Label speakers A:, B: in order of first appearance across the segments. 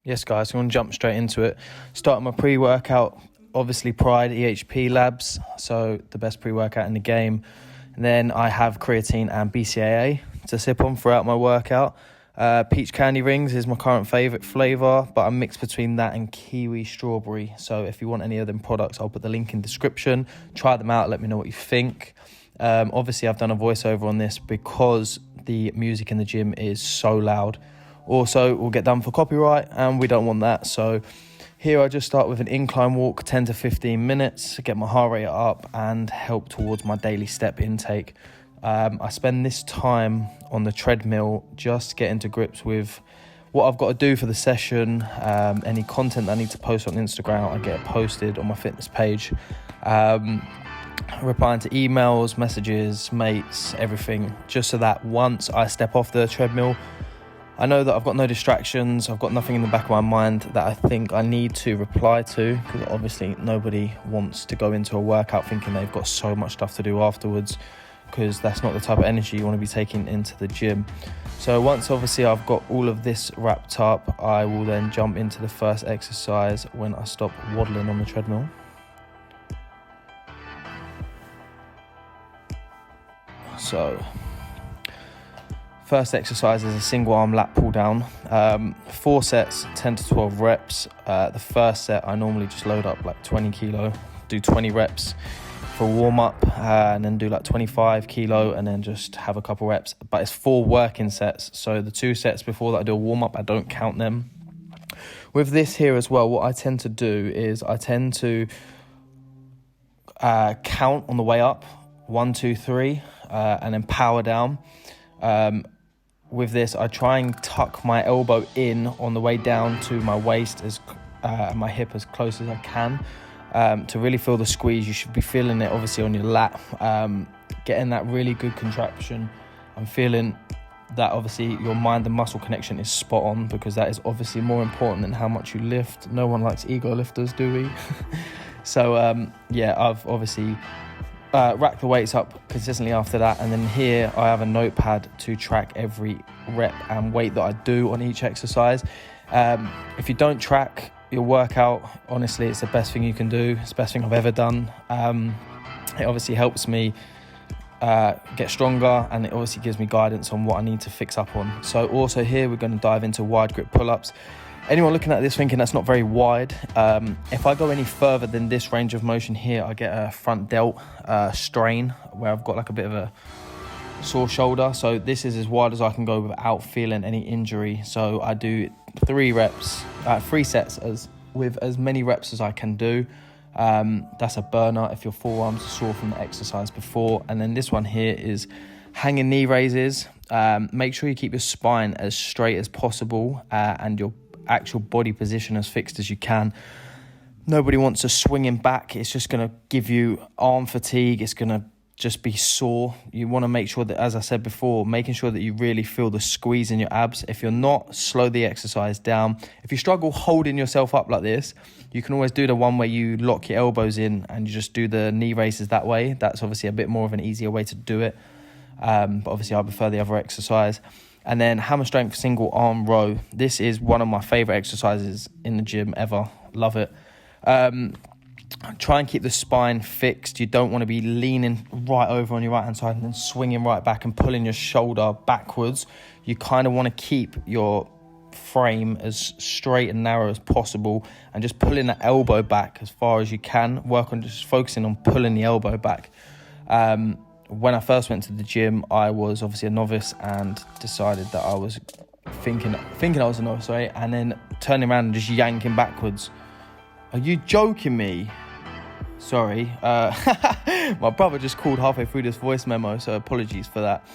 A: Yes, guys, I'm going to jump straight into it. Starting my pre-workout, obviously Pride EHPlabs, so the best pre-workout in the game. And then I have creatine and BCAA to sip on throughout my workout. Peach candy rings is my current favourite flavour, but I'm mixed between that and kiwi strawberry. So if you want any of them products, I'll put the link in the description. Try them out, let me know what you think. Obviously, I've done a voiceover on this because the music in the gym is so loud. Also, we'll get done for copyright and we don't want that. So here I just start with an incline walk, 10 to 15 minutes, get my heart rate up and help towards my daily step intake. I spend this time on the treadmill just getting to grips with what I've got to do for the session. Any content that I need to post on Instagram, I get it posted on my fitness page. Replying to emails, messages, mates, everything, just so that once I step off the treadmill, I know that I've got no distractions, I've got nothing in the back of my mind that I think I need to reply to, because obviously nobody wants to go into a workout thinking they've got so much stuff to do afterwards, because that's not the type of energy you want to be taking into the gym. So once obviously I've got all of this wrapped up, I will then jump into the first exercise when I stop waddling on the treadmill. So first exercise is a single arm lat pull down, 4 sets, 10 to 12 reps. The first set I normally just load up like 20 kilo, do 20 reps for a warm up, and then do like 25 kilo and then just have a couple reps. But it's 4 working sets, so the 2 sets before that I do a warm up, I don't count them. With this here as well, what I tend to do is I tend to count on the way up, 1, 2, 3, and then power down. With this, I try and tuck my elbow in on the way down to my waist, my hip as close as I can, to really feel the squeeze. You should be feeling it obviously on your lat, getting that really good contraction. I'm feeling that obviously your mind and muscle connection is spot on, because that is obviously more important than how much you lift. No one likes ego lifters, do we? So yeah, I've obviously rack the weights up consistently after that, and then here I have a notepad to track every rep and weight that I do on each exercise. If you don't track your workout, honestly, it's the best thing you can do. It's the best thing I've ever done. It obviously helps me get stronger, and it obviously gives me guidance on what I need to fix up on. So also here we're going to dive into wide grip pull-ups. Anyone looking at this thinking that's not very wide, if I go any further than this range of motion here, I get a front delt strain where I've got like a bit of a sore shoulder. So this is as wide as I can go without feeling any injury. So I do 3 sets with as many reps as I can do. That's a burner if your forearms are sore from the exercise before. And then this one here is hanging knee raises. Make sure you keep your spine as straight as possible and your actual body position as fixed as you can. Nobody wants a swinging back. It's just going to give you arm fatigue. It's going to just be sore. You want to make sure that, as I said before, making sure that you really feel the squeeze in your abs. If you're not, slow the exercise down. If you struggle holding yourself up like this, you can always do the one where you lock your elbows in and you just do the knee raises that way. That's obviously a bit more of an easier way to do it. But obviously I prefer the other exercise. And then hammer strength single arm row. This is one of my favorite exercises in the gym ever. Love it. Try and keep the spine fixed. You don't want to be leaning right over on your right hand side and then swinging right back and pulling your shoulder backwards. You kind of want to keep your frame as straight and narrow as possible and just pulling the elbow back as far as you can. Work on just focusing on pulling the elbow back. When I first went to the gym, I was obviously a novice and decided that I was thinking I was a novice, right? And then turning around and just yanking backwards. Are you joking me? Sorry. My brother just called halfway through this voice memo, so apologies for that.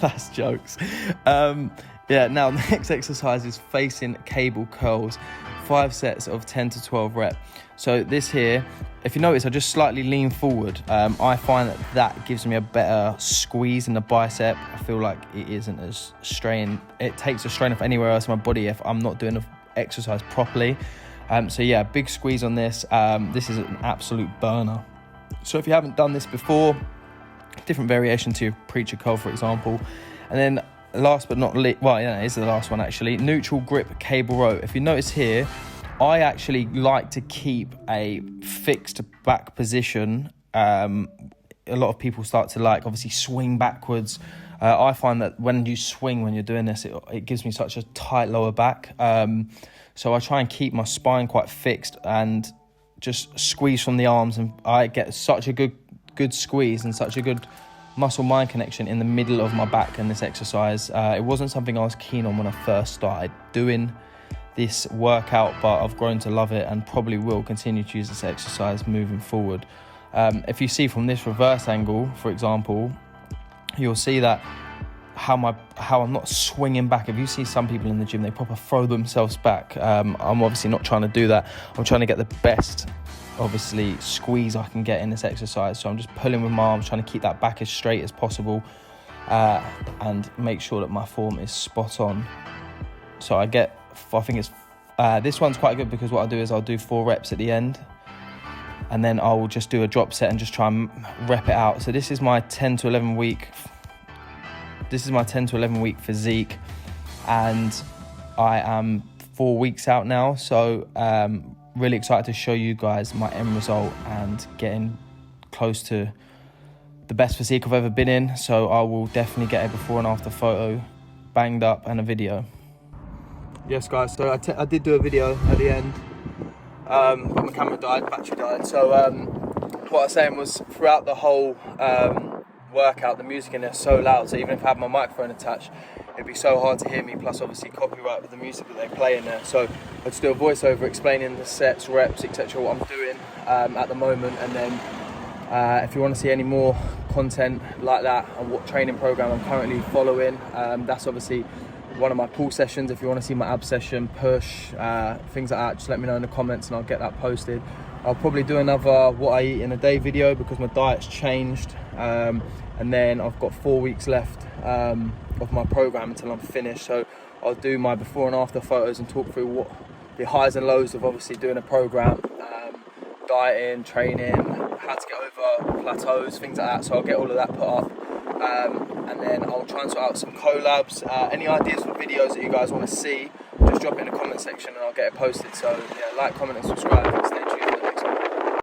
A: That's jokes. Yeah, now the next exercise is facing cable curls. 5 sets of 10 to 12 reps. So this here, if you notice, I just slightly lean forward. I find that gives me a better squeeze in the bicep. I feel like it isn't as strain. It takes a strain off anywhere else in my body if I'm not doing the exercise properly. So yeah, big squeeze on this. This is an absolute burner. So if you haven't done this before, different variation to your preacher curl, for example. And then last but not least, well, yeah, it is the last one actually, neutral grip cable row. If you notice here, I actually like to keep a fixed back position. A lot of people start to obviously swing backwards. I find that when you swing, when you're doing this, it gives me such a tight lower back. So I try and keep my spine quite fixed and just squeeze from the arms, and I get such a good squeeze and such a good muscle-mind connection in the middle of my back in this exercise. It wasn't something I was keen on when I first started doing this workout, but I've grown to love it and probably will continue to use this exercise moving forward. If you see from this reverse angle, for example, you'll see that how I'm not swinging back. If you see some people in the gym, they proper throw themselves back. I'm obviously not trying to do that. I'm trying to get the best, obviously, squeeze I can get in this exercise. So I'm just pulling with my arms, trying to keep that back as straight as possible, and make sure that my form is spot on. So I think it's this one's quite good, because what I'll do is I'll do 4 reps at the end, and then I'll just do a drop set and just try and rep it out. So this is my 10 to 11 week physique, and I am 4 weeks out now. So really excited to show you guys my end result and getting close to the best physique I've ever been in. So I will definitely get a before and after photo banged up and a video. Yes guys, so I did do a video at the end, but my camera died, battery died. So what I was saying was, throughout the whole workout, the music in there is so loud, so even if I had my microphone attached, it'd be so hard to hear me, plus obviously copyright with the music that they play in there. So I just do a voiceover explaining the sets, reps, etc., what I'm doing at the moment. And then if you want to see any more content like that and what training program I'm currently following, that's obviously one of my pull sessions. If you want to see my ab session, push, things like that, just let me know in the comments and I'll get that posted. I'll probably do another what I eat in a day video, because my diet's changed, and then I've got 4 weeks left of my program until I'm finished. So I'll do my before and after photos and talk through what the highs and lows of obviously doing a program, dieting, training, how to get over plateaus, things like that. So I'll get all of that put up, and then I'll try and sort out some collabs. Any ideas for videos that you guys want to see, just drop it in the comment section and I'll get it posted. So yeah, like, comment and subscribe.